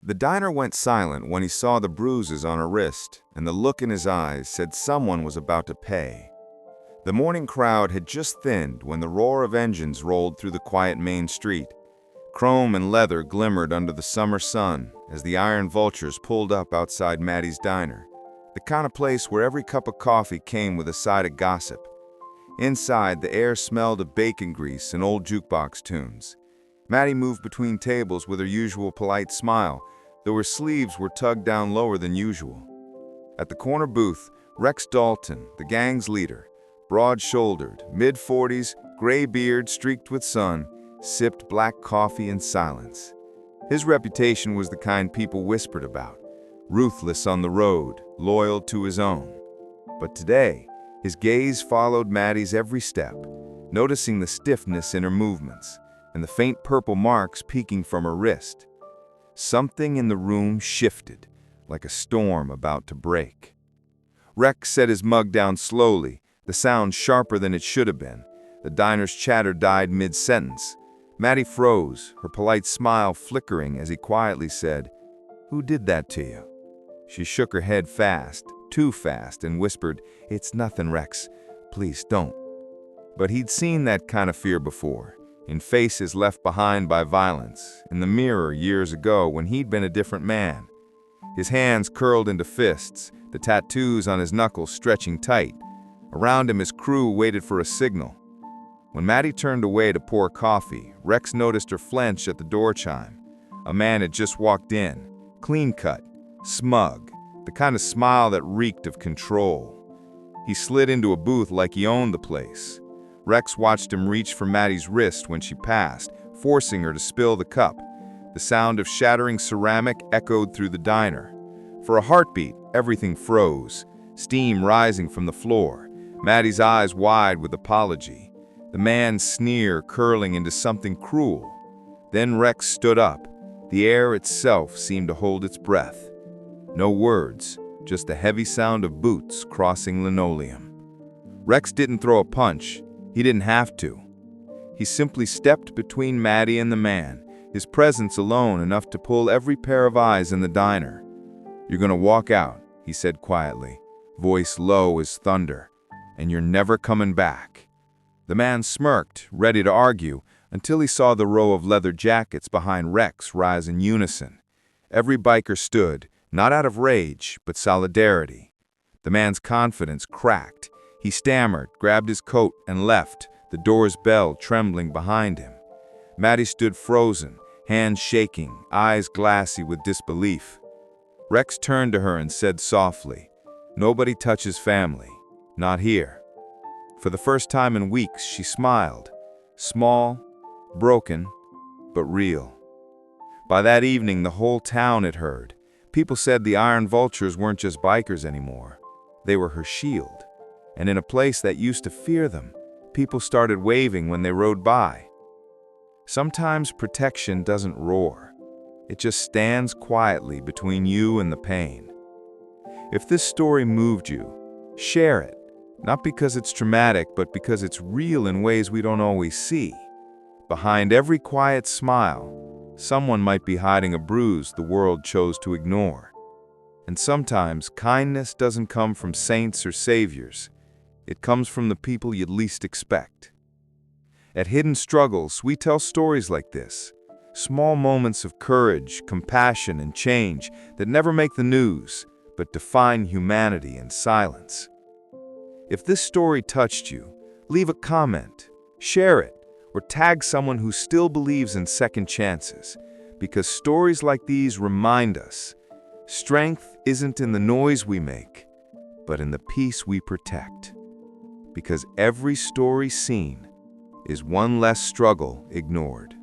The diner went silent when he saw the bruises on her wrist, and the look in his eyes said someone was about to pay. The morning crowd had just thinned when the roar of engines rolled through the quiet main street. Chrome and leather glimmered under the summer sun as the iron vultures pulled up outside Maddie's diner, the kind of place where every cup of coffee came with a side of gossip. Inside, the air smelled of bacon grease and old jukebox tunes. Maddie moved between tables with her usual polite smile, though her sleeves were tugged down lower than usual. At the corner booth, Rex Dalton, the gang's leader, broad-shouldered, mid-40s, gray beard streaked with sun, sipped black coffee in silence. His reputation was the kind people whispered about, ruthless on the road, loyal to his own. But today, his gaze followed Maddie's every step, noticing the stiffness in her movements and the faint purple marks peeking from her wrist. Something in the room shifted, like a storm about to break. Rex set his mug down slowly, the sound sharper than it should have been. The diner's chatter died mid-sentence. Maddie froze, her polite smile flickering as he quietly said, "Who did that to you?" She shook her head fast, too fast, and whispered, "It's nothing, Rex. Please don't." But he'd seen that kind of fear before, in faces left behind by violence, in the mirror years ago when he'd been a different man. His hands curled into fists, the tattoos on his knuckles stretching tight. Around him, his crew waited for a signal. When Maddie turned away to pour coffee, Rex noticed her flinch at the door chime. A man had just walked in, clean-cut, smug, the kind of smile that reeked of control. He slid into a booth like he owned the place. Rex watched him reach for Maddie's wrist when she passed, forcing her to spill the cup. The sound of shattering ceramic echoed through the diner. For a heartbeat, everything froze, steam rising from the floor, Maddie's eyes wide with apology, the man's sneer curling into something cruel. Then Rex stood up. The air itself seemed to hold its breath. No words, just the heavy sound of boots crossing linoleum. Rex didn't throw a punch. He didn't have to. He simply stepped between Maddie and the man, his presence alone enough to pull every pair of eyes in the diner. "You're gonna walk out," he said quietly, voice low as thunder, "and you're never coming back." The man smirked, ready to argue, until he saw the row of leather jackets behind Rex rise in unison. Every biker stood, not out of rage, but solidarity. The man's confidence cracked. He stammered, grabbed his coat, and left, the door's bell trembling behind him. Maddie stood frozen, hands shaking, eyes glassy with disbelief. Rex turned to her and said softly, "Nobody touches family. Not here." For the first time in weeks, she smiled. Small, broken, but real. By that evening, the whole town had heard. People said the Iron Vultures weren't just bikers anymore. They were her shield. And in a place that used to fear them, people started waving when they rode by. Sometimes protection doesn't roar. It just stands quietly between you and the pain. If this story moved you, share it. Not because it's dramatic, but because it's real in ways we don't always see. Behind every quiet smile, someone might be hiding a bruise the world chose to ignore. And sometimes kindness doesn't come from saints or saviors. It comes from the people you'd least expect. At Hidden Struggles, we tell stories like this. Small moments of courage, compassion, and change that never make the news, but define humanity in silence. If this story touched you, leave a comment, share it, or tag someone who still believes in second chances, because stories like these remind us strength isn't in the noise we make, but in the peace we protect. Because every story seen is one less struggle ignored.